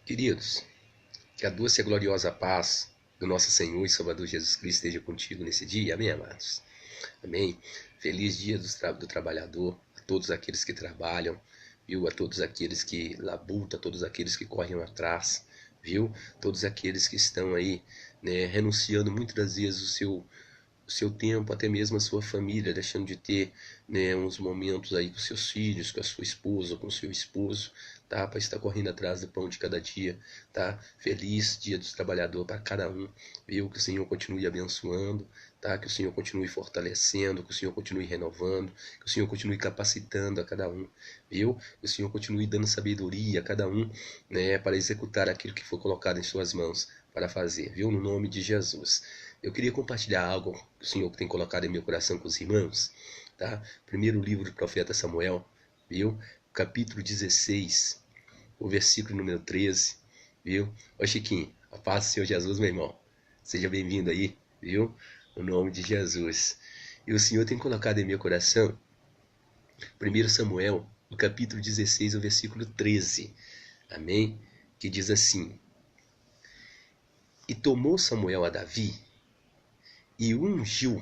Queridos, que a doce e gloriosa paz do nosso Senhor e Salvador Jesus Cristo esteja contigo nesse dia. Amém, amados? Amém. Feliz dia do trabalhador, a todos aqueles que trabalham, viu? A todos aqueles que labutam, a todos aqueles que correm atrás, viu? Todos aqueles que estão aí, né, renunciando muitas das vezes o seu tempo, até mesmo a sua família, deixando de ter, né, uns momentos aí com seus filhos, com a sua esposa, com o seu esposo, tá? Para estar correndo atrás do pão de cada dia, tá? Feliz dia do trabalhador para cada um, viu? Que o Senhor continue abençoando, tá? Que o Senhor continue fortalecendo, que o Senhor continue renovando, que o Senhor continue capacitando a cada um, viu? Que o Senhor continue dando sabedoria a cada um, né, para executar aquilo que foi colocado em suas mãos para fazer, viu? No nome de Jesus. Eu queria compartilhar algo que o Senhor tem colocado em meu coração com os irmãos, tá? Primeiro livro do profeta Samuel, viu? Capítulo 16, o versículo número 13, viu? Ô Chiquinho, a paz do Senhor Jesus, meu irmão. Seja bem-vindo aí, viu? No nome de Jesus. E o Senhor tem colocado em meu coração, 1 Samuel, no capítulo 16, o versículo 13, amém? Que diz assim: E tomou Samuel a Davi, e o ungiu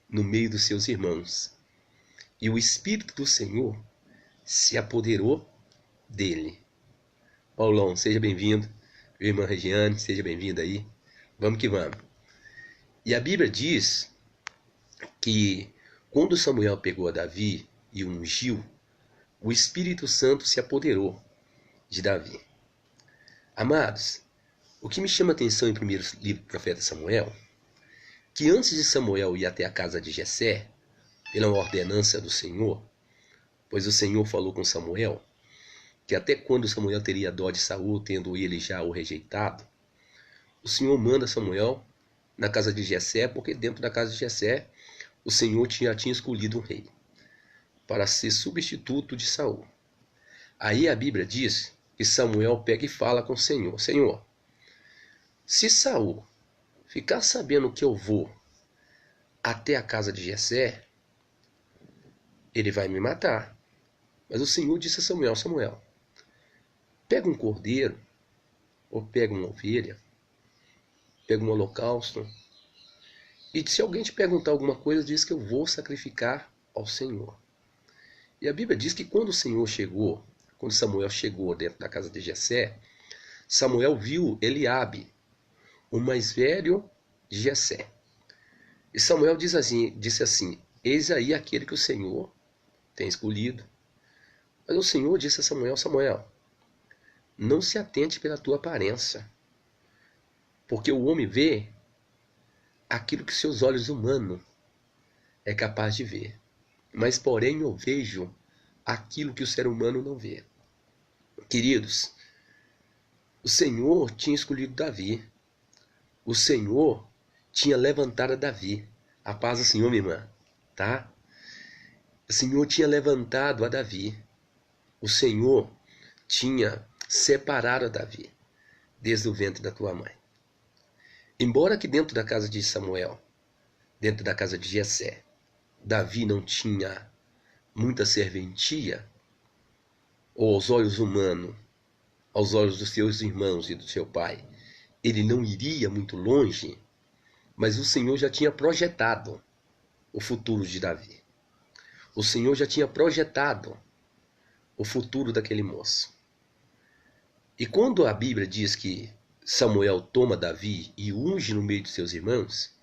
no meio dos seus irmãos. E o Espírito do Senhor se apoderou dele. Paulão, seja bem-vindo. Irmã Regiane, seja bem-vinda aí. Vamos que vamos. E a Bíblia diz que quando Samuel pegou a Davi e o ungiu, o Espírito Santo se apoderou de Davi. Amados, o que me chama a atenção em primeiro livro do profeta Samuel, que antes de Samuel ir até a casa de Jessé, pela ordenança do Senhor, pois o Senhor falou com Samuel, que até quando Samuel teria dó de Saul, tendo ele já o rejeitado, o Senhor manda Samuel na casa de Jessé, porque dentro da casa de Jessé, o Senhor já tinha escolhido um rei, para ser substituto de Saul. Aí a Bíblia diz que Samuel pega e fala com o Senhor: Senhor, se Saul ficar sabendo que eu vou até a casa de Jessé, ele vai me matar. Mas o Senhor disse a Samuel: Samuel, pega um cordeiro, ou pega uma ovelha, pega um holocausto, e se alguém te perguntar alguma coisa, diz que eu vou sacrificar ao Senhor. E a Bíblia diz que quando Samuel chegou dentro da casa de Jessé, Samuel viu Eliabe, o mais velho de Jessé. E Samuel disse assim: eis aí aquele que o Senhor tem escolhido. Mas o Senhor disse a Samuel: Samuel, não se atente pela tua aparência, porque o homem vê aquilo que seus olhos humanos é capaz de ver. Mas porém eu vejo aquilo que o ser humano não vê. Queridos, o Senhor tinha escolhido Davi. O Senhor tinha levantado Davi. A paz do Senhor, minha irmã, tá? O Senhor tinha levantado a Davi. O Senhor tinha separado a Davi desde o ventre da tua mãe. Embora que dentro da casa de Samuel, dentro da casa de Jessé, Davi não tinha muita serventia, ou aos olhos humanos, aos olhos dos seus irmãos e do seu pai, ele não iria muito longe, mas o Senhor já tinha projetado o futuro de Davi. O Senhor já tinha projetado o futuro daquele moço. E quando a Bíblia diz que Samuel toma Davi e unge no meio de seus irmãos,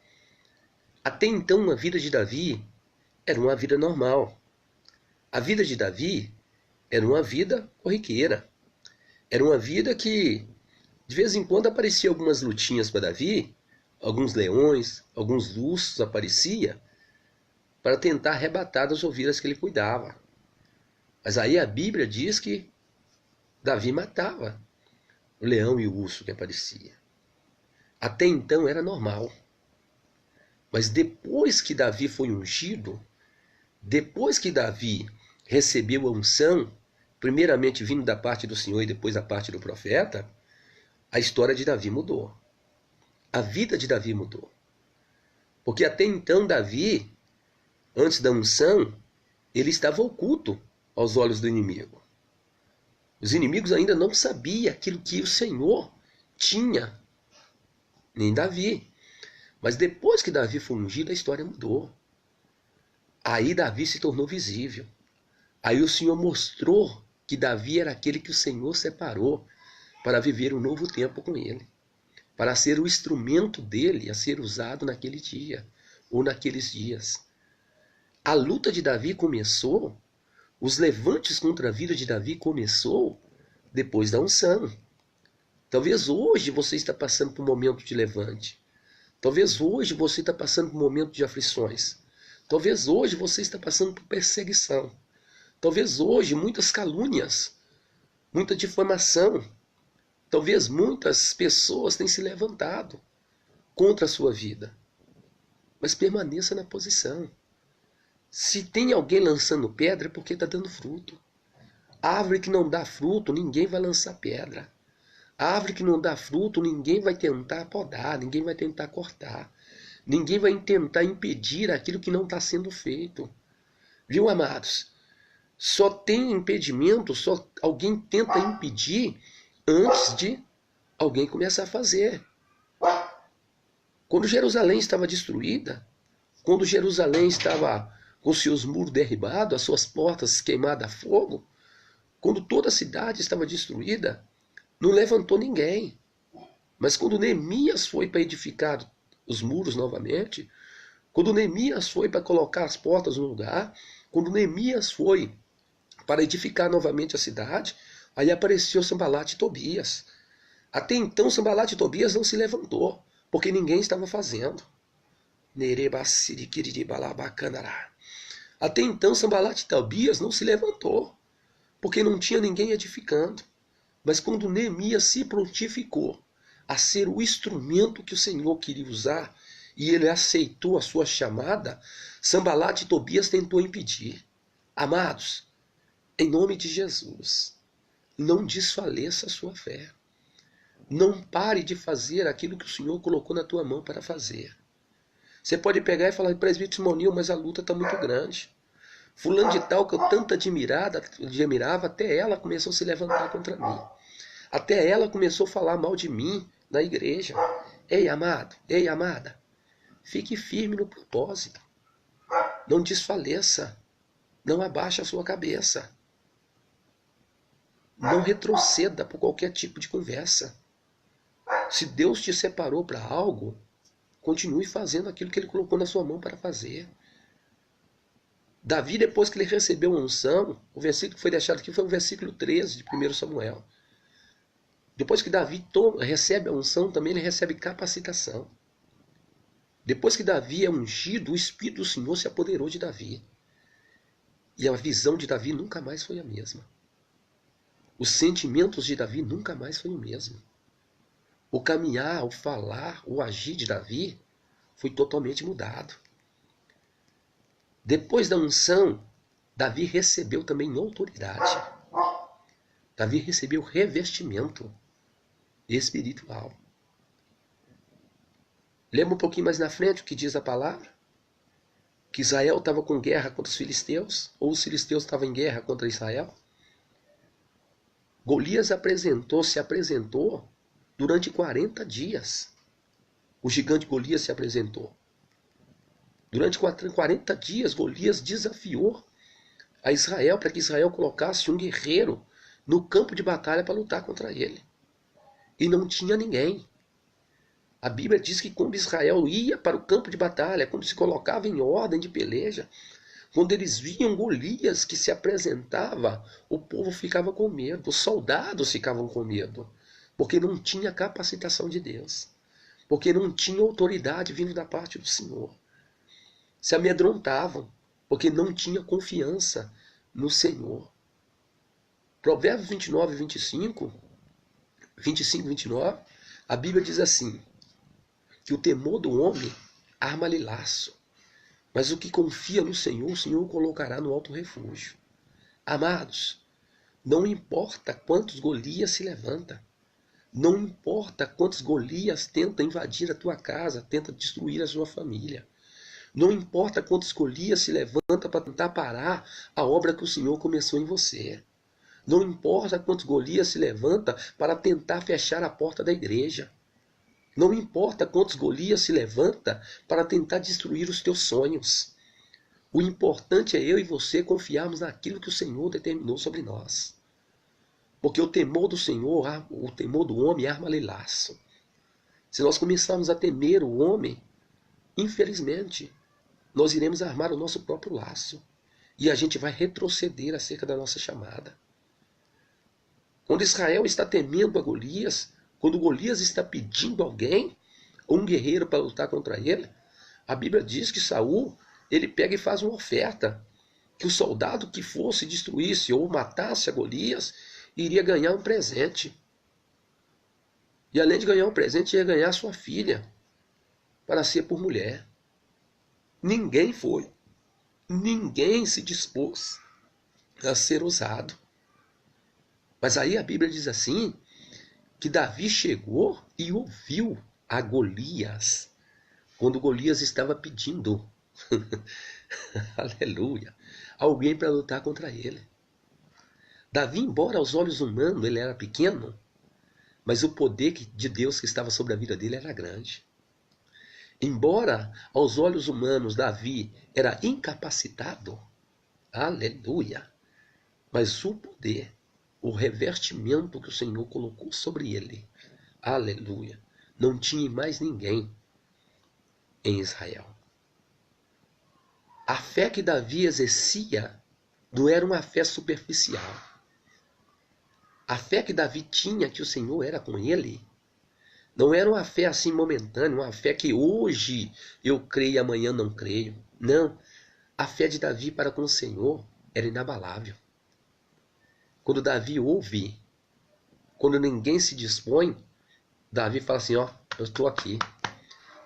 até então a vida de Davi era uma vida normal. A vida de Davi era uma vida corriqueira. Era uma vida que, de vez em quando, aparecia algumas lutinhas para Davi, alguns leões, alguns ursos aparecia para tentar arrebatar das ovelhas que ele cuidava. Mas aí a Bíblia diz que Davi matava o leão e o urso que aparecia. Até então era normal. Mas depois que Davi foi ungido, depois que Davi recebeu a unção, primeiramente vindo da parte do Senhor e depois da parte do profeta, a história de Davi mudou. A vida de Davi mudou. Porque até então Davi, antes da unção, ele estava oculto aos olhos do inimigo. Os inimigos ainda não sabiam aquilo que o Senhor tinha, nem Davi. Mas depois que Davi foi ungido, a história mudou. Aí Davi se tornou visível. Aí o Senhor mostrou que Davi era aquele que o Senhor separou para viver um novo tempo com ele, para ser o instrumento dele a ser usado naquele dia ou naqueles dias. A luta de Davi começou, os levantes contra a vida de Davi começou depois da unção. Talvez hoje você está passando por um momento de levante. Talvez hoje você está passando por um momento de aflições. Talvez hoje você está passando por perseguição. Talvez hoje muitas calúnias, muita difamação. Talvez muitas pessoas tenham se levantado contra a sua vida. Mas permaneça na posição. Se tem alguém lançando pedra é porque está dando fruto. A árvore que não dá fruto, ninguém vai lançar pedra. A árvore que não dá fruto, ninguém vai tentar podar, ninguém vai tentar cortar. Ninguém vai tentar impedir aquilo que não está sendo feito. Viu, amados? Só tem impedimento, só alguém tenta impedir antes de alguém começar a fazer. Quando Jerusalém estava destruída, quando Jerusalém estava com seus muros derribados, as suas portas queimadas a fogo, quando toda a cidade estava destruída, não levantou ninguém. Mas quando Neemias foi para edificar os muros novamente, quando Neemias foi para colocar as portas no lugar, quando Neemias foi para edificar novamente a cidade, aí apareceu Sanbalat e Tobias. Até então Sanbalat e Tobias não se levantou, porque ninguém estava fazendo. Até então Sanbalat e Tobias não se levantou, porque não tinha ninguém edificando. Mas quando Neemias se prontificou a ser o instrumento que o Senhor queria usar, e ele aceitou a sua chamada, Sanbalat e Tobias tentou impedir. Amados, em nome de Jesus, não desfaleça a sua fé. Não pare de fazer aquilo que o Senhor colocou na tua mão para fazer. Você pode pegar e falar, presbítero Simonil, mas a luta está muito grande. Fulano de tal que eu tanto admirava, até ela começou a se levantar contra mim. Até ela começou a falar mal de mim na igreja. Ei, amado, ei, amada, fique firme no propósito. Não desfaleça. Não abaixe a sua cabeça. Não retroceda por qualquer tipo de conversa. Se Deus te separou para algo, continue fazendo aquilo que Ele colocou na sua mão para fazer. Davi, depois que ele recebeu a unção, o versículo que foi deixado aqui foi o versículo 13 de 1 Samuel. Depois que Davi recebe a unção, também ele recebe capacitação. Depois que Davi é ungido, o Espírito do Senhor se apoderou de Davi. E a visão de Davi nunca mais foi a mesma. Os sentimentos de Davi nunca mais foi o mesmo. O caminhar, o falar, o agir de Davi foi totalmente mudado. Depois da unção, Davi recebeu também autoridade. Davi recebeu revestimento espiritual. Lembra um pouquinho mais na frente o que diz a palavra? Que Israel estava com guerra contra os filisteus, ou os filisteus estavam em guerra contra Israel. Golias se apresentou durante 40 dias. O gigante Golias se apresentou. Durante 40 dias, Golias desafiou a Israel para que Israel colocasse um guerreiro no campo de batalha para lutar contra ele. E não tinha ninguém. A Bíblia diz que quando Israel ia para o campo de batalha, quando se colocava em ordem de peleja, quando eles viam Golias que se apresentava, o povo ficava com medo, os soldados ficavam com medo, porque não tinha capacitação de Deus, porque não tinha autoridade vindo da parte do Senhor. Se amedrontavam, porque não tinha confiança no Senhor. Provérbios 29 e 25, 29, a Bíblia diz assim, que o temor do homem arma-lhe laço, mas o que confia no Senhor, o Senhor o colocará no alto refúgio. Amados, não importa quantos Golias se levanta, não importa quantos Golias tentam invadir a tua casa, tentam destruir a sua família, não importa quantos Golias se levanta para tentar parar a obra que o Senhor começou em você. Não importa quantos Golias se levanta para tentar fechar a porta da igreja. Não importa quantos Golias se levanta para tentar destruir os teus sonhos. O importante é eu e você confiarmos naquilo que o Senhor determinou sobre nós. Porque o temor do Senhor, o temor do homem arma-lhe laço. Se nós começarmos a temer o homem, infelizmente, nós iremos armar o nosso próprio laço. E a gente vai retroceder acerca da nossa chamada. Quando Israel está temendo a Golias, quando Golias está pedindo alguém, um guerreiro para lutar contra ele, a Bíblia diz que Saul, ele pega e faz uma oferta, que o soldado que fosse destruísse ou matasse a Golias, iria ganhar um presente. E além de ganhar um presente, ia ganhar sua filha, para ser por mulher. Ninguém foi. Ninguém se dispôs a ser ousado. Mas aí a Bíblia diz assim, que Davi chegou e ouviu a Golias, quando Golias estava pedindo, aleluia, alguém para lutar contra ele. Davi, embora aos olhos humanos ele era pequeno, mas o poder de Deus que estava sobre a vida dele era grande. Embora aos olhos humanos Davi era incapacitado, aleluia, mas o poder, o revestimento que o Senhor colocou sobre ele, aleluia, não tinha mais ninguém em Israel. A fé que Davi exercia não era uma fé superficial. A fé que Davi tinha que o Senhor era com ele, não era uma fé assim momentânea, uma fé que hoje eu creio e amanhã não creio. Não, a fé de Davi para com o Senhor era inabalável. Quando Davi ouve, quando ninguém se dispõe, Davi fala assim, ó, eu estou aqui.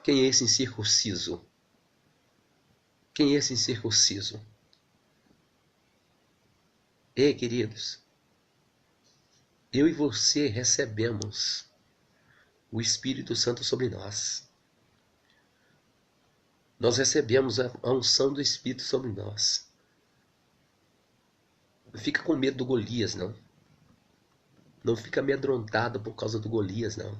Quem é esse incircunciso? Quem é esse incircunciso? Ei, queridos, eu e você recebemos o Espírito Santo sobre nós. Nós recebemos a unção do Espírito sobre nós. Não fica com medo do Golias, não. Não fica amedrontado por causa do Golias, não.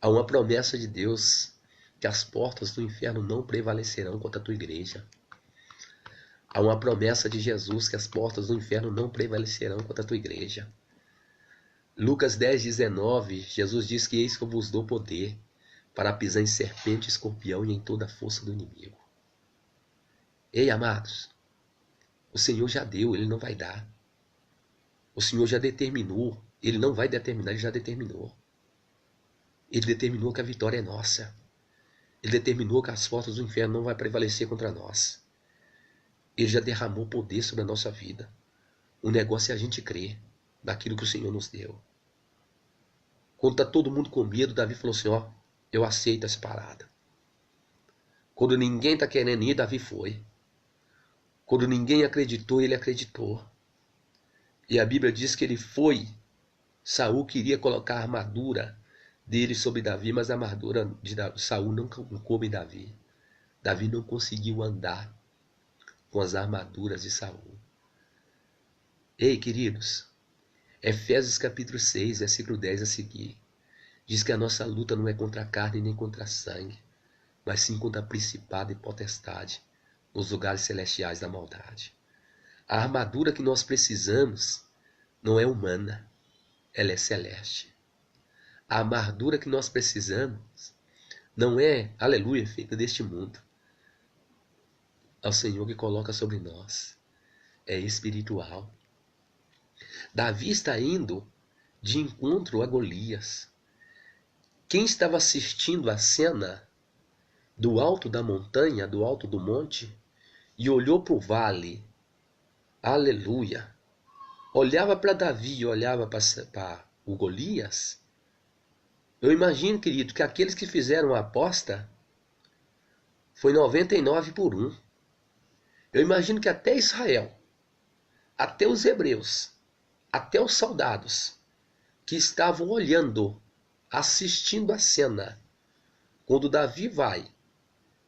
Há uma promessa de Deus que as portas do inferno não prevalecerão contra a tua igreja. Há uma promessa de Jesus que as portas do inferno não prevalecerão contra a tua igreja. Lucas 10:19, Jesus diz que eis que eu vos dou poder para pisar em serpente, escorpião e em toda a força do inimigo. Ei, amados, o Senhor já deu, Ele não vai dar. O Senhor já determinou, Ele não vai determinar, Ele já determinou. Ele determinou que a vitória é nossa. Ele determinou que as portas do inferno não vão prevalecer contra nós. Ele já derramou poder sobre a nossa vida. O negócio é a gente crer naquilo que o Senhor nos deu. Quando está todo mundo com medo, Davi falou assim, ó, eu aceito essa parada. Quando ninguém está querendo ir, Davi foi. Quando ninguém acreditou, ele acreditou. E a Bíblia diz que ele foi. Saul queria colocar a armadura dele sobre Davi, mas a armadura de Saul não coube Davi. Davi não conseguiu andar com as armaduras de Saul. Ei, queridos, Efésios capítulo 6, versículo 10 a seguir, diz que a nossa luta não é contra a carne nem contra a sangue, mas sim contra a principado e potestade nos lugares celestiais da maldade. A armadura que nós precisamos não é humana, ela é celeste. A armadura que nós precisamos não é, aleluia, feita deste mundo. É o Senhor que coloca sobre nós. É espiritual. Davi está indo de encontro a Golias. Quem estava assistindo a cena do alto da montanha, do alto do monte, e olhou para o vale, aleluia, olhava para Davi e olhava para o Golias, eu imagino, querido, que aqueles que fizeram a aposta foi 99-1. Eu imagino que até Israel, até os hebreus, até os soldados que estavam olhando, assistindo a cena, quando Davi vai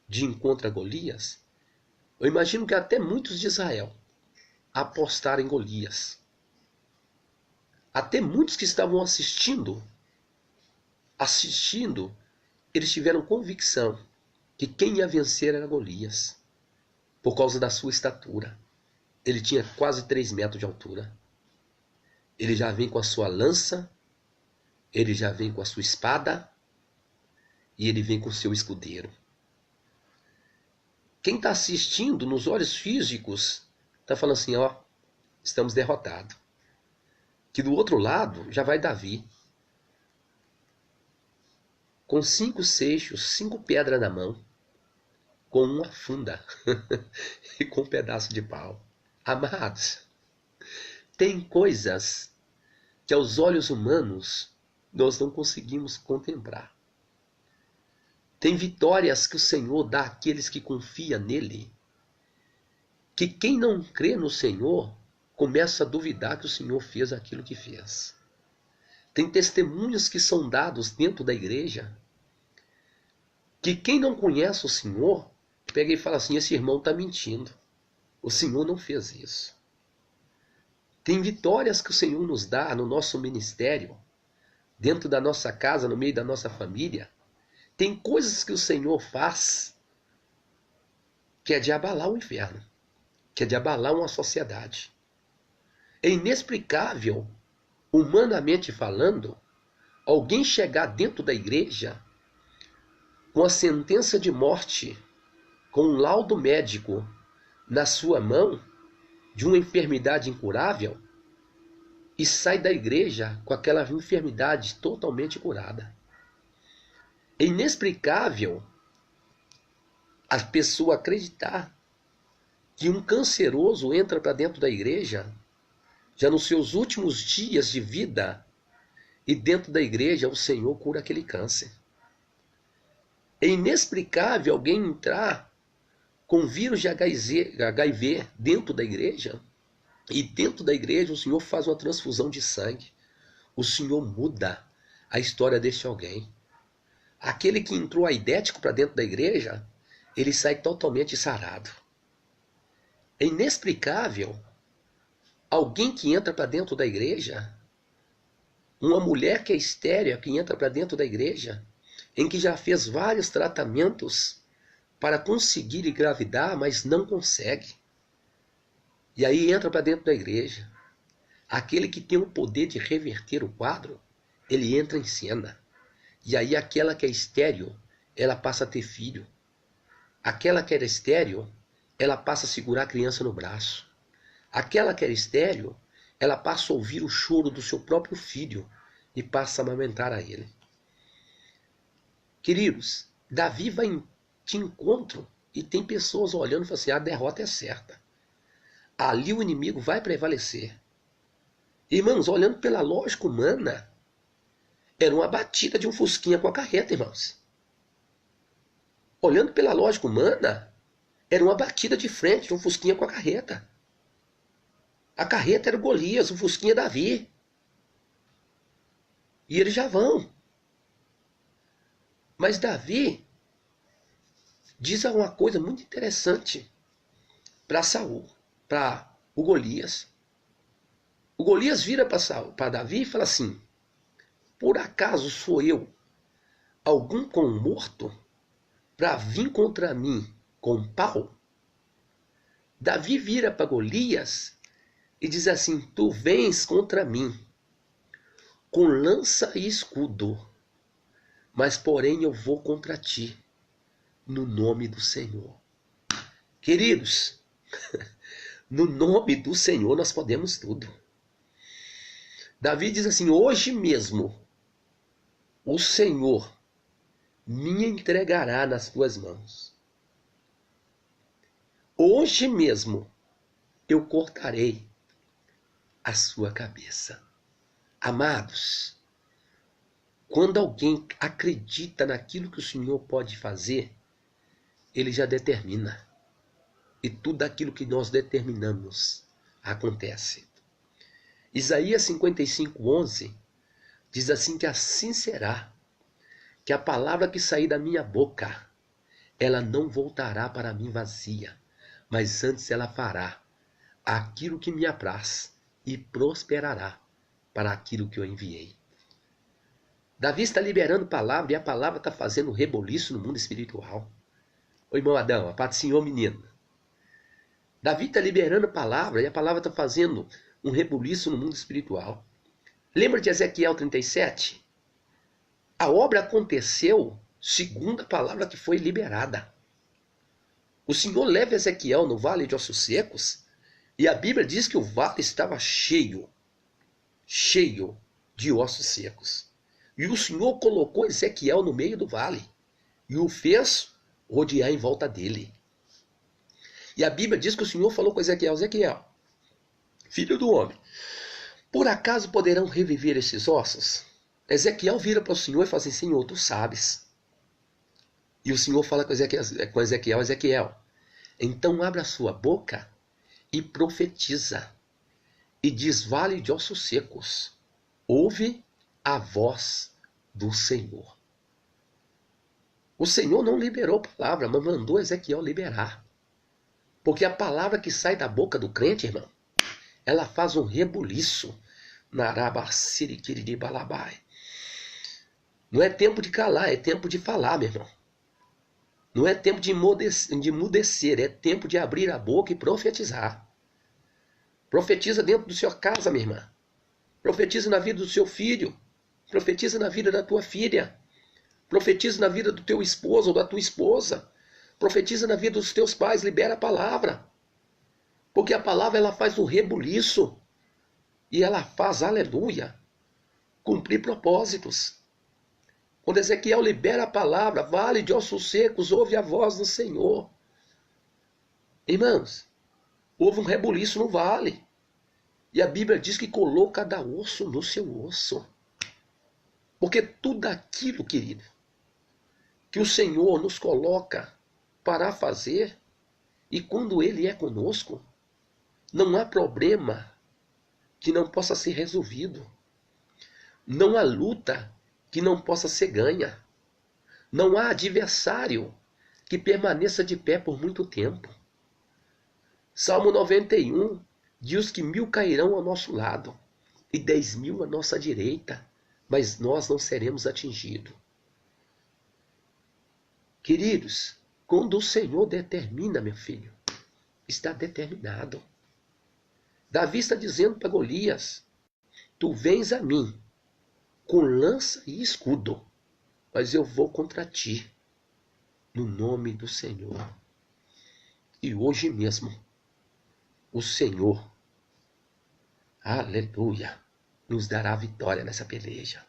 de encontro a Golias, eu imagino que até muitos de Israel apostaram em Golias. Até muitos que estavam assistindo, eles tiveram convicção que quem ia vencer era Golias, por causa da sua estatura. Ele tinha quase 3 metros de altura. Ele já vem com a sua lança, ele já vem com a sua espada e ele vem com o seu escudeiro. Quem está assistindo nos olhos físicos está falando assim, ó, estamos derrotados. Que do outro lado já vai Davi, com 5 seixos, 5 pedras na mão, com uma funda e com um pedaço de pau. Amados, tem coisas que aos olhos humanos nós não conseguimos contemplar. Tem vitórias que o Senhor dá àqueles que confiam nele, que quem não crê no Senhor começa a duvidar que o Senhor fez aquilo que fez. Tem testemunhos que são dados dentro da igreja, que quem não conhece o Senhor, pega e fala assim, esse irmão está mentindo. O Senhor não fez isso. Tem vitórias que o Senhor nos dá no nosso ministério, dentro da nossa casa, no meio da nossa família. Tem coisas que o Senhor faz que é de abalar o inferno, que é de abalar uma sociedade. É inexplicável, humanamente falando, alguém chegar dentro da igreja com a sentença de morte, com um laudo médico na sua mão, de uma enfermidade incurável, e sai da igreja com aquela enfermidade totalmente curada. É inexplicável a pessoa acreditar que um canceroso entra para dentro da igreja, já nos seus últimos dias de vida, e dentro da igreja o Senhor cura aquele câncer. É inexplicável alguém entrar com vírus de HIV dentro da igreja, e dentro da igreja o Senhor faz uma transfusão de sangue. O Senhor muda a história deste alguém. Aquele que entrou aidético para dentro da igreja, ele sai totalmente sarado. É inexplicável alguém que entra para dentro da igreja, uma mulher que é estéril, que entra para dentro da igreja, em que já fez vários tratamentos para conseguir engravidar, mas não consegue. E aí entra para dentro da igreja. Aquele que tem o poder de reverter o quadro, ele entra em cena. E aí aquela que é estéril, ela passa a ter filho. Aquela que era estéril, ela passa a segurar a criança no braço. Aquela que era estéril, ela passa a ouvir o choro do seu próprio filho e passa a amamentar a ele. Queridos, Davi vai de encontro e tem pessoas olhando e falando assim, a derrota é certa. Ali o inimigo vai prevalecer. Irmãos, olhando pela lógica humana, era uma batida de um fusquinha com a carreta, irmãos. Olhando pela lógica humana, era uma batida de frente de um fusquinha com a carreta. A carreta era Golias, o fusquinha Davi. E eles já vão. Mas Davi diz uma coisa muito interessante para Saul, para o Golias. O Golias vira para Davi e fala assim, por acaso sou eu algum com um morto para vir contra mim com pau? Davi vira para Golias e diz assim, tu vens contra mim com lança e escudo, mas porém eu vou contra ti no nome do Senhor. Queridos, no nome do Senhor nós podemos tudo. Davi diz assim, hoje mesmo o Senhor me entregará nas tuas mãos. Hoje mesmo eu cortarei a sua cabeça. Amados, quando alguém acredita naquilo que o Senhor pode fazer, ele já determina. E tudo aquilo que nós determinamos acontece. Isaías 55:11 diz assim que assim será, que a palavra que sair da minha boca, ela não voltará para mim vazia, mas antes ela fará aquilo que me apraz e prosperará para aquilo que eu enviei. Davi está liberando palavra e a palavra está fazendo reboliço no mundo espiritual. Ô irmão Adão, a paz do Senhor, menino. Davi está liberando palavra e a palavra está fazendo um reboliço no mundo espiritual. Lembra de Ezequiel 37? A obra aconteceu segundo a palavra que foi liberada. O Senhor leva Ezequiel no vale de ossos secos e a Bíblia diz que o vale estava cheio de ossos secos. E o Senhor colocou Ezequiel no meio do vale e o fez rodear em volta dele. E a Bíblia diz que o Senhor falou com Ezequiel: Ezequiel, filho do homem, por acaso poderão reviver esses ossos? Ezequiel vira para o Senhor e fala assim: Senhor, tu sabes. E o Senhor fala com Ezequiel: Ezequiel, então abra a sua boca e profetiza. E diz: vale de ossos secos, ouve a voz do Senhor. O Senhor não liberou a palavra, mas mandou Ezequiel liberar. Porque a palavra que sai da boca do crente, irmão, ela faz um rebuliço. Não é tempo de calar, é tempo de falar, meu irmão. Não é tempo de emudecer, é tempo de abrir a boca e profetizar. Profetiza dentro da sua casa, minha irmã. Profetiza na vida do seu filho. Profetiza na vida da tua filha. Profetiza na vida do teu esposo ou da tua esposa. Profetiza na vida dos teus pais. Libera a palavra. Porque a palavra ela faz um rebuliço. E ela faz, aleluia, cumprir propósitos. Quando Ezequiel libera a palavra, vale de ossos secos, ouve a voz do Senhor. Irmãos, houve um rebuliço no vale. E a Bíblia diz que colou cada osso no seu osso. Porque tudo aquilo, querido, que o Senhor nos coloca para fazer, e quando Ele é conosco, não há problema que não possa ser resolvido. Não há luta que não possa ser ganha. Não há adversário que permaneça de pé por muito tempo. Salmo 91 diz que 1000 cairão ao nosso lado e 10.000 à nossa direita, mas nós não seremos atingidos. Queridos, quando o Senhor determina, meu filho, está determinado. Davi está dizendo para Golias: tu vens a mim com lança e escudo, mas eu vou contra ti, no nome do Senhor. E hoje mesmo, o Senhor, aleluia, nos dará vitória nessa peleja.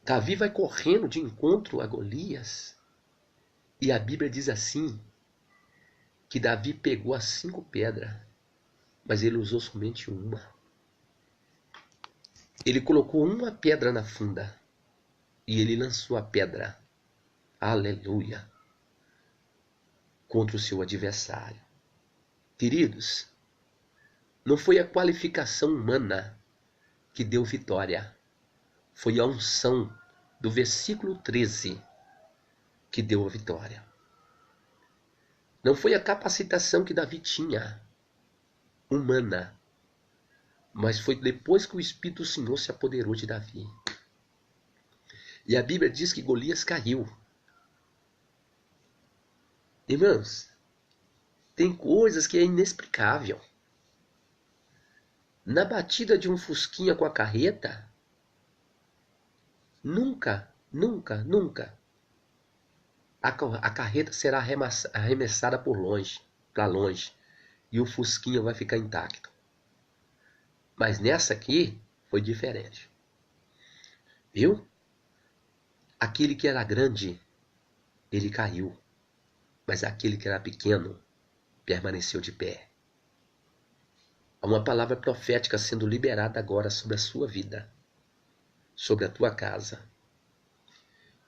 Davi vai correndo de encontro a Golias, e a Bíblia diz assim, que Davi pegou as 5 pedras, mas ele usou somente uma. Ele colocou uma pedra na funda e ele lançou a pedra, aleluia, contra o seu adversário. Queridos, não foi a qualificação humana que deu vitória, foi a unção do versículo 13 que deu a vitória. Não foi a capacitação que Davi tinha, humana, mas foi depois que o Espírito do Senhor se apoderou de Davi. E a Bíblia diz que Golias caiu. Irmãos, tem coisas que é inexplicável. Na batida de um fusquinha com a carreta, nunca a carreta será arremessada para longe, e o fusquinha vai ficar intacto. Mas nessa aqui foi diferente. Viu? Aquele que era grande, ele caiu. Mas aquele que era pequeno, permaneceu de pé. Há uma palavra profética sendo liberada agora sobre a sua vida, sobre a tua casa.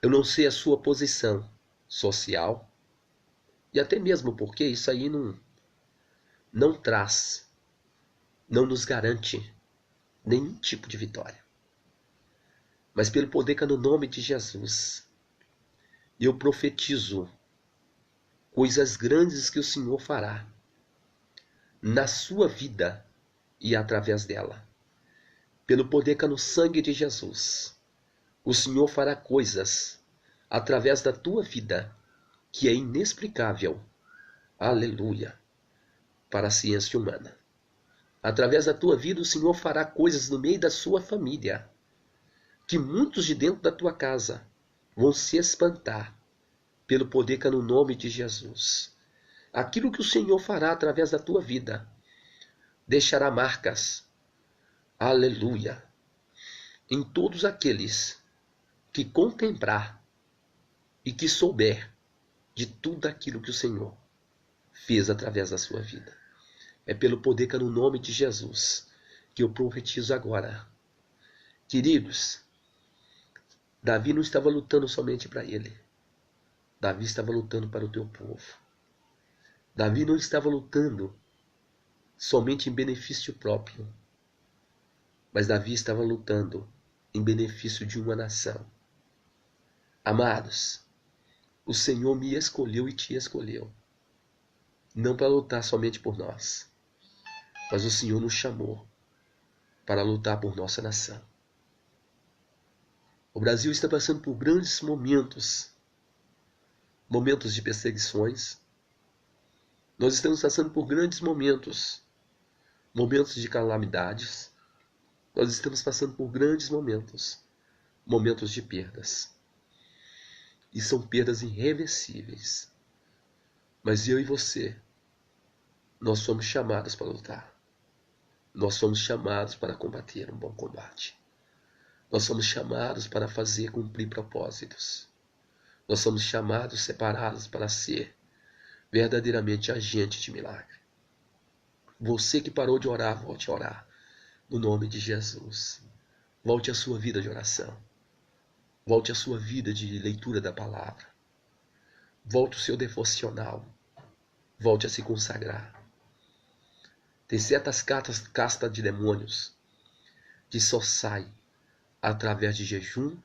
Eu não sei a sua posição social, e até mesmo porque isso aí não traz, não nos garante nenhum tipo de vitória. Mas pelo poder que é no nome de Jesus, eu profetizo coisas grandes que o Senhor fará na sua vida e através dela. Pelo poder que há no sangue de Jesus, o Senhor fará coisas através da tua vida que é inexplicável. Aleluia. Para a ciência humana. Através da tua vida, o Senhor fará coisas no meio da sua família, que muitos de dentro da tua casa vão se espantar pelo poder que há no nome de Jesus. Aquilo que o Senhor fará através da tua vida deixará marcas. Aleluia. Em todos aqueles que contemplar e que souber de tudo aquilo que o Senhor fez através da sua vida. É pelo poder que é no nome de Jesus que eu profetizo agora. Queridos, Davi não estava lutando somente para ele. Davi estava lutando para o teu povo. Davi não estava lutando somente em benefício próprio, mas Davi estava lutando em benefício de uma nação. Amados, o Senhor me escolheu e te escolheu, não para lutar somente por nós, mas o Senhor nos chamou para lutar por nossa nação. O Brasil está passando por grandes momentos de perseguições. Nós estamos passando por grandes momentos de calamidades. Nós estamos passando por grandes momentos de perdas. E são perdas irreversíveis. Mas eu e você, nós somos chamados para lutar. Nós somos chamados para combater um bom combate. Nós somos chamados para fazer cumprir propósitos. Nós somos chamados, separados para ser verdadeiramente agente de milagre. Você que parou de orar, volte a orar. No nome de Jesus. Volte à sua vida de oração. Volte à sua vida de leitura da palavra. Volte ao seu devocional. Volte a se consagrar. Tem certas castas de demônios que só saem através de jejum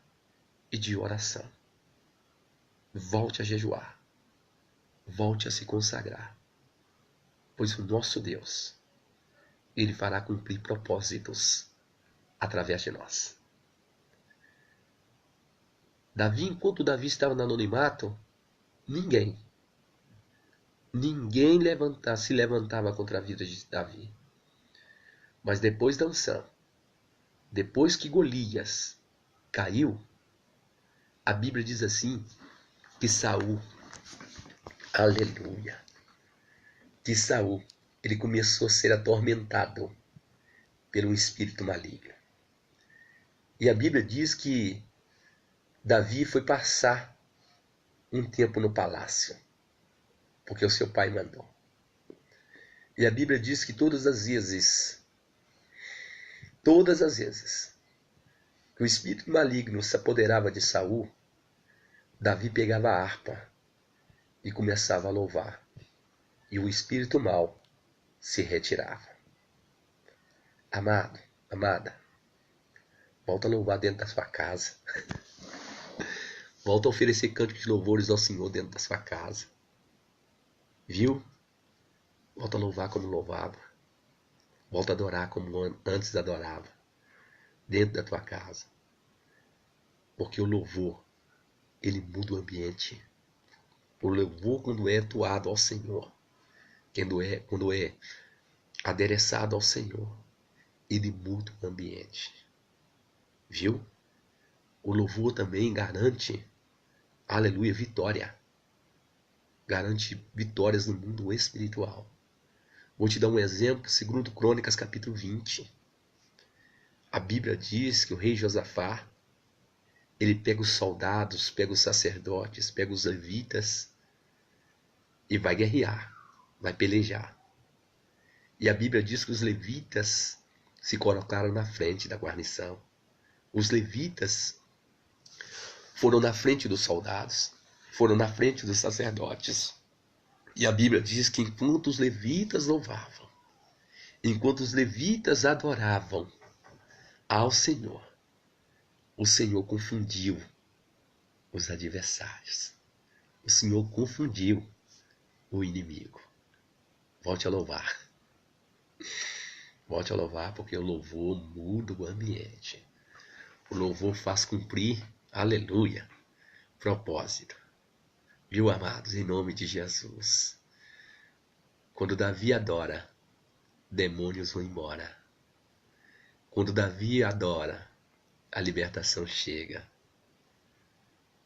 e de oração. Volte a jejuar. Volte a se consagrar. Pois o nosso Deus, Ele fará cumprir propósitos através de nós. Davi, enquanto Davi estava no anonimato, ninguém se levantava contra a vida de Davi. Mas depois da unção, depois que Golias caiu, a Bíblia diz assim, que Saul, aleluia, que Saul, ele começou a ser atormentado pelo espírito maligno. E a Bíblia diz que Davi foi passar um tempo no palácio, porque o seu pai mandou. E a Bíblia diz que todas as vezes que o espírito maligno se apoderava de Saul, Davi pegava a harpa e começava a louvar. E o espírito mau se retirava. Amado, amada, volta a louvar dentro da sua casa. Volta a oferecer cânticos de louvores ao Senhor dentro da sua casa. Viu? Volta a louvar como louvava. Volta a adorar como antes adorava. Dentro da tua casa. Porque o louvor, ele muda o ambiente. O louvor, quando é atuado ao Senhor, quando é adereçado ao Senhor, ele muda o ambiente. Viu? O louvor também garante, aleluia, vitória. Garante vitórias no mundo espiritual. Vou te dar um exemplo, segundo Crônicas, capítulo 20. A Bíblia diz que o rei Josafá, ele pega os soldados, pega os sacerdotes, pega os levitas e vai guerrear, vai pelejar. E a Bíblia diz que os levitas se colocaram na frente da guarnição. Os levitas foram na frente dos soldados, foram na frente dos sacerdotes. E a Bíblia diz que enquanto os levitas louvavam, enquanto os levitas adoravam ao Senhor, o Senhor confundiu os adversários. O Senhor confundiu o inimigo. Volte a louvar. Volte a louvar, porque o louvor muda o ambiente. O louvor faz cumprir, aleluia, propósito. Viu, amados, em nome de Jesus. Quando Davi adora, demônios vão embora. Quando Davi adora, a libertação chega.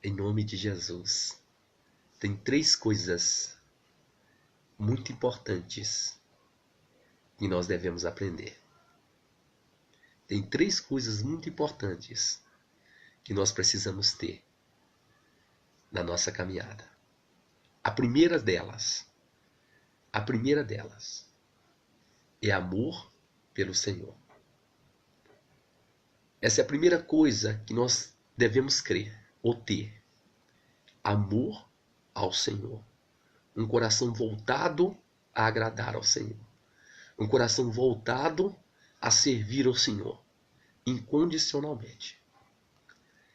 Em nome de Jesus. Tem 3 coisas muito importantes que nós devemos aprender. Tem 3 coisas muito importantes que nós precisamos ter na nossa caminhada. A primeira delas é amor pelo Senhor. Essa é a primeira coisa que nós devemos crer ou ter. Amor ao Senhor. Um coração voltado a agradar ao Senhor. Um coração voltado a servir ao Senhor, incondicionalmente.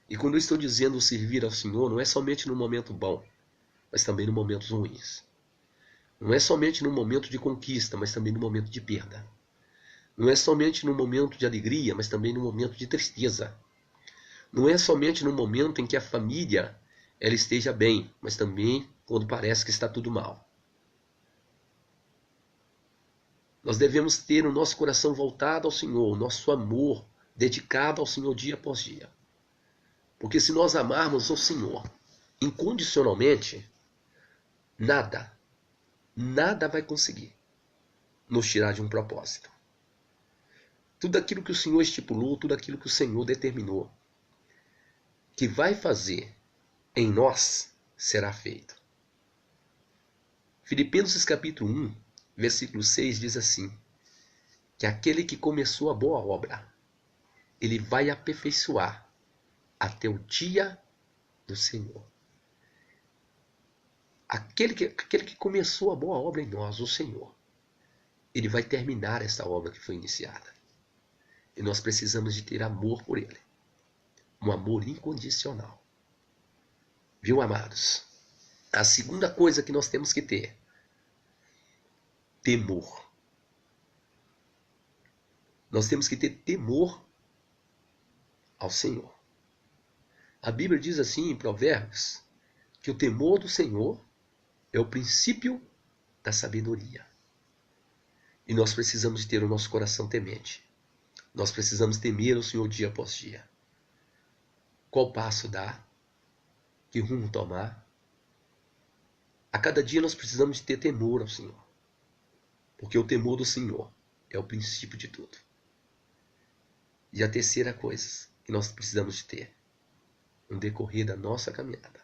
E quando eu estou dizendo servir ao Senhor, não é somente no momento bom, mas também no momentos ruins. Não é somente no momento de conquista, mas também no momento de perda. Não é somente no momento de alegria, mas também no momento de tristeza. Não é somente no momento em que a família ela esteja bem, mas também quando parece que está tudo mal. Nós devemos ter o nosso coração voltado ao Senhor, o nosso amor dedicado ao Senhor dia após dia. Porque se nós amarmos o Senhor incondicionalmente, nada vai conseguir nos tirar de um propósito. Tudo aquilo que o Senhor estipulou, tudo aquilo que o Senhor determinou, que vai fazer em nós, será feito. Filipenses capítulo 1, versículo 6 diz assim, que aquele que começou a boa obra, ele vai aperfeiçoar até o dia do Senhor. Aquele que começou a boa obra em nós, o Senhor, ele vai terminar essa obra que foi iniciada. E nós precisamos de ter amor por ele. Um amor incondicional. Viu, amados? A segunda coisa que nós temos que ter, temor. Nós temos que ter temor ao Senhor. A Bíblia diz assim em Provérbios, que o temor do Senhor é o princípio da sabedoria. E nós precisamos de ter o nosso coração temente. Nós precisamos temer o Senhor dia após dia. Qual passo dar? Que rumo tomar? A cada dia nós precisamos de ter temor ao Senhor. Porque o temor do Senhor é o princípio de tudo. E a terceira coisa que nós precisamos de ter no decorrer da nossa caminhada,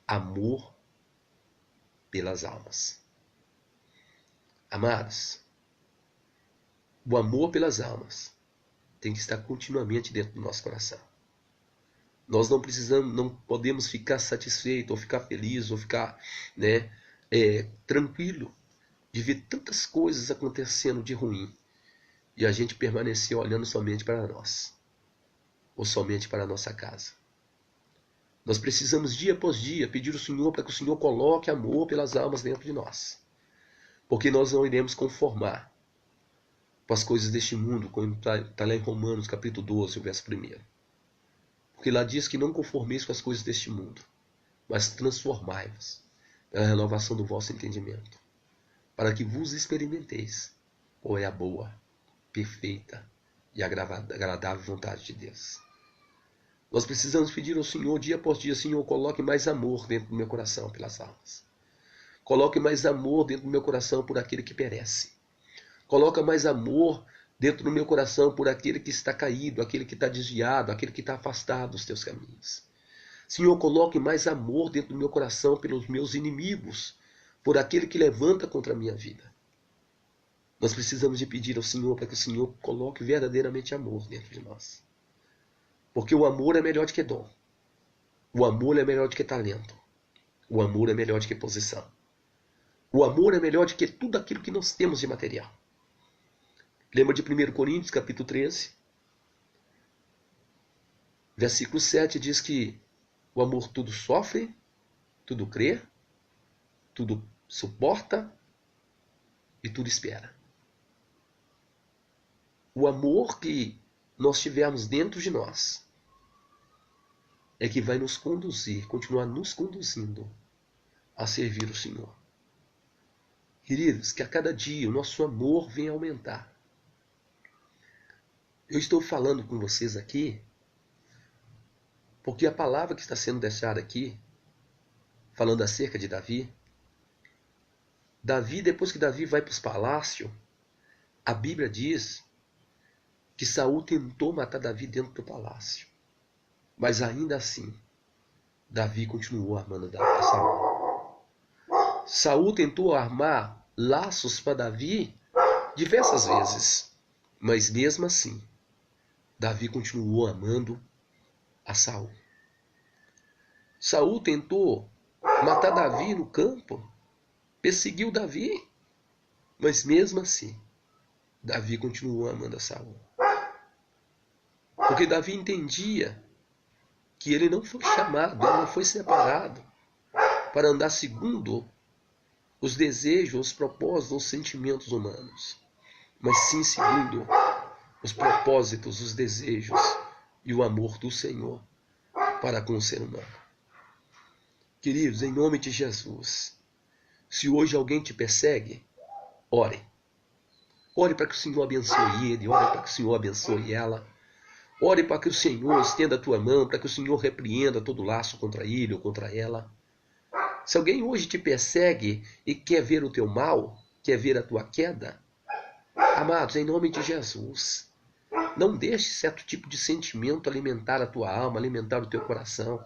amor pelas almas. Amados, o amor pelas almas tem que estar continuamente dentro do nosso coração. Nós não podemos ficar satisfeitos, ou ficar felizes, ou ficar tranquilo de ver tantas coisas acontecendo de ruim e a gente permanecer olhando somente para nós, ou somente para a nossa casa. Nós precisamos dia após dia pedir ao Senhor para que o Senhor coloque amor pelas almas dentro de nós, porque nós não iremos conformar com as coisas deste mundo, como está lá em Romanos capítulo 12, o verso 1. Porque lá diz que não conformeis com as coisas deste mundo, mas transformai-vos pela renovação do vosso entendimento, para que vos experimenteis qual é a boa, perfeita e agradável vontade de Deus. Nós precisamos pedir ao Senhor dia após dia, Senhor, coloque mais amor dentro do meu coração pelas almas. Coloque mais amor dentro do meu coração por aquele que perece. Coloca mais amor dentro do meu coração por aquele que está caído, aquele que está desviado, aquele que está afastado dos teus caminhos. Senhor, coloque mais amor dentro do meu coração pelos meus inimigos, por aquele que levanta contra a minha vida. Nós precisamos de pedir ao Senhor para que o Senhor coloque verdadeiramente amor dentro de nós. Porque o amor é melhor do que dom. O amor é melhor do que talento. O amor é melhor do que posição. O amor é melhor do que tudo aquilo que nós temos de material. Lembra de 1 Coríntios, capítulo 13? Versículo 7 diz que o amor tudo sofre, tudo crê, tudo suporta e tudo espera. o amor que nós tivermos dentro de nós é que vai nos conduzir, continuar nos conduzindo a servir o Senhor. Queridos, que a cada dia o nosso amor venha aumentar. Eu estou falando com vocês aqui porque a palavra que está sendo deixada aqui, falando acerca de Davi, depois que Davi vai para os palácios, a Bíblia diz que Saul tentou matar Davi dentro do palácio. Mas ainda assim, Davi continuou armando Saul. Saul tentou armar laços para Davi diversas vezes. Mas mesmo assim, Davi continuou amando a Saul. Saul tentou matar Davi no campo, perseguiu Davi, mas mesmo assim, Davi continuou amando a Saul. Porque Davi entendia que ele não foi chamado, ele não foi separado para andar segundo os desejos, os propósitos, os sentimentos humanos, mas sim segundo os propósitos, os desejos e o amor do Senhor para com o ser humano. Queridos, em nome de Jesus, se hoje alguém te persegue, ore. Ore para que o Senhor abençoe ele, ore para que o Senhor abençoe ela. Ore para que o Senhor estenda a tua mão, para que o Senhor repreenda todo laço contra ele ou contra ela. Se alguém hoje te persegue e quer ver o teu mal, quer ver a tua queda, amados, em nome de Jesus, não deixe certo tipo de sentimento alimentar a tua alma, alimentar o teu coração.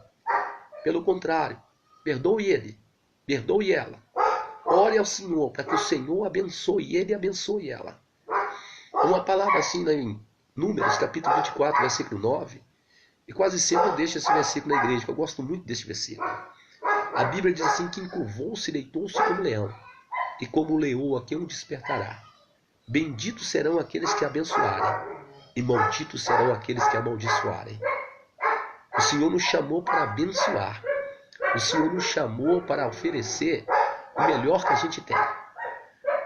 Pelo contrário, perdoe ele, perdoe ela. Ore ao Senhor para que o Senhor abençoe ele e abençoe ela. Uma palavra assim em Números, capítulo 24, versículo 9. E quase sempre eu deixo esse versículo na igreja, porque eu gosto muito desse versículo. A Bíblia diz assim que encurvou-se e deitou-se como leão, e como leoa quem o despertará. Benditos serão aqueles que abençoarem, e malditos serão aqueles que amaldiçoarem. O Senhor nos chamou para abençoar. O Senhor nos chamou para oferecer o melhor que a gente tem.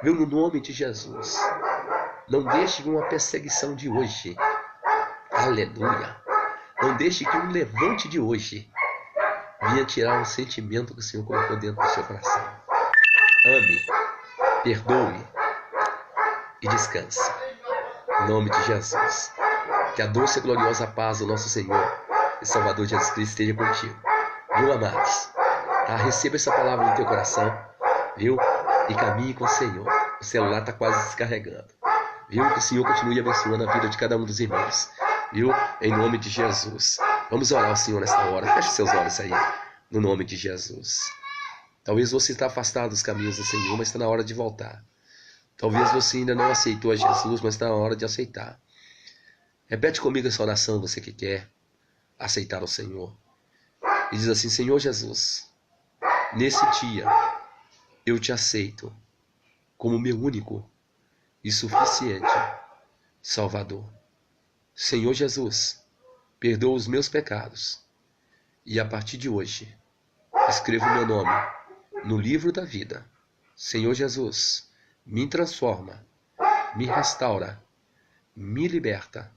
Meu, no nome de Jesus, não deixe que uma perseguição de hoje, aleluia, não deixe que um levante de hoje venha tirar um sentimento que o Senhor colocou dentro do seu coração. Ame, perdoe e descanse. Em nome de Jesus. Que a doce e gloriosa paz do nosso Senhor e Salvador Jesus Cristo esteja contigo. Viu, amados? Receba essa palavra no teu coração, viu? E caminhe com o Senhor. O celular está quase descarregando. Viu? Que o Senhor continue abençoando a vida de cada um dos irmãos. Viu? Em nome de Jesus. Vamos orar ao Senhor nesta hora. Feche seus olhos aí. No nome de Jesus. Talvez você está afastado dos caminhos do Senhor, mas está na hora de voltar. Talvez você ainda não aceitou a Jesus, mas está na hora de aceitar. Repete comigo essa oração, você que quer aceitar o Senhor. E diz assim: Senhor Jesus, nesse dia eu te aceito como meu único e suficiente Salvador. Senhor Jesus, perdoa os meus pecados e a partir de hoje escreva o meu nome no livro da vida. Senhor Jesus, me transforma, me restaura, me liberta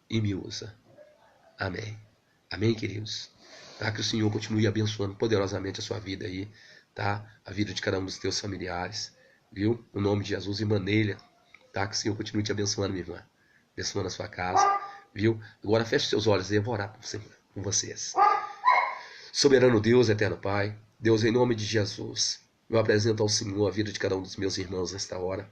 e me usa. Amém. Amém, queridos. Tá? Que o Senhor continue abençoando poderosamente a sua vida aí, tá? A vida de cada um dos teus familiares, viu? No nome de Jesus, irmã Neila, tá? Que o Senhor continue te abençoando, minha irmã. Abençoando a sua casa, viu? Agora feche seus olhos e eu vou orar com vocês. Soberano Deus, eterno Pai, Deus, em nome de Jesus, eu apresento ao Senhor a vida de cada um dos meus irmãos nesta hora.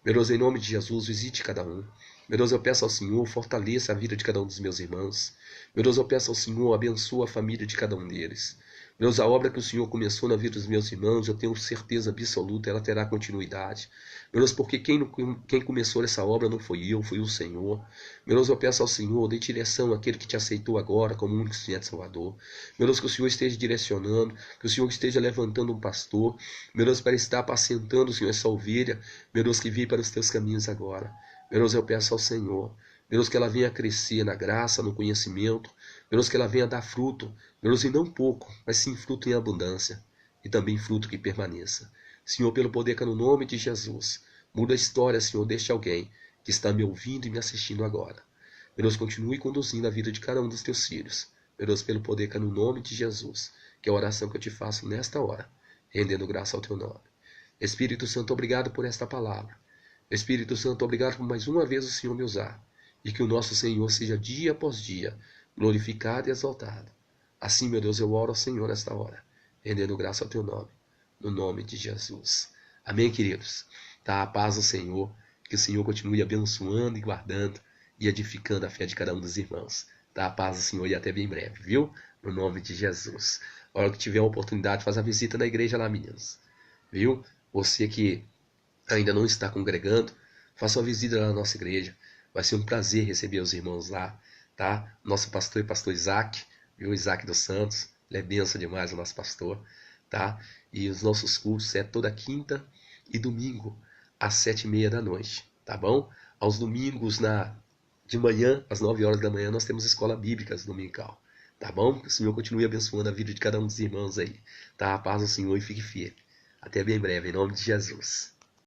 Meu Deus, em nome de Jesus, visite cada um. Meu Deus, eu peço ao Senhor, fortaleça a vida de cada um dos meus irmãos. Meu Deus, eu peço ao Senhor, abençoa a família de cada um deles. Meu Deus, a obra que o Senhor começou na vida dos meus irmãos, eu tenho certeza absoluta, ela terá continuidade. Meu Deus, porque quem começou essa obra não foi eu, foi o Senhor. Meu Deus, eu peço ao Senhor, dê direção àquele que te aceitou agora como único Senhor de Salvador. Meu Deus, que o Senhor esteja direcionando, que o Senhor esteja levantando um pastor. Meu Deus, para estar apacentando, Senhor, essa ovelha. Meu Deus, que veio para os teus caminhos agora. Meu Deus, eu peço ao Senhor, meu Deus, que ela venha crescer na graça, no conhecimento. Meu Deus, que ela venha dar fruto. Meu Deus, e não pouco, mas sim fruto em abundância. E também fruto que permaneça. Senhor, pelo poder que é no nome de Jesus, muda a história, Senhor, deste alguém que está me ouvindo e me assistindo agora. Meu Deus, continue conduzindo a vida de cada um dos teus filhos. Meu Deus, pelo poder que é no nome de Jesus, que é a oração que eu te faço nesta hora, rendendo graça ao teu nome. Espírito Santo, obrigado por esta palavra. Espírito Santo, obrigado por mais uma vez o Senhor me usar. E que o nosso Senhor seja dia após dia glorificado e exaltado. Assim, meu Deus, eu oro ao Senhor nesta hora, rendendo graça ao teu nome, no nome de Jesus. Amém, queridos? Tá? A paz do Senhor, que o Senhor continue abençoando e guardando e edificando a fé de cada um dos irmãos. Tá? A paz do Senhor e até bem breve, viu? No nome de Jesus. A hora que tiver a oportunidade, faz a visita na igreja lá, meninos. Viu? Você que ainda não está congregando, faça uma visita lá na nossa igreja. Vai ser um prazer receber os irmãos lá, tá? Nosso pastor é pastor Isaac, viu? Isaac dos Santos. Ele é benção demais, o nosso pastor, tá? E os nossos cultos é toda quinta e domingo, às 7h30 da noite, tá bom? Aos domingos, de manhã, às 9 horas da manhã, nós temos escola bíblica dominical, tá bom? Que o Senhor continue abençoando a vida de cada um dos irmãos aí, tá? A paz do Senhor e fique firme. Até bem breve, em nome de Jesus.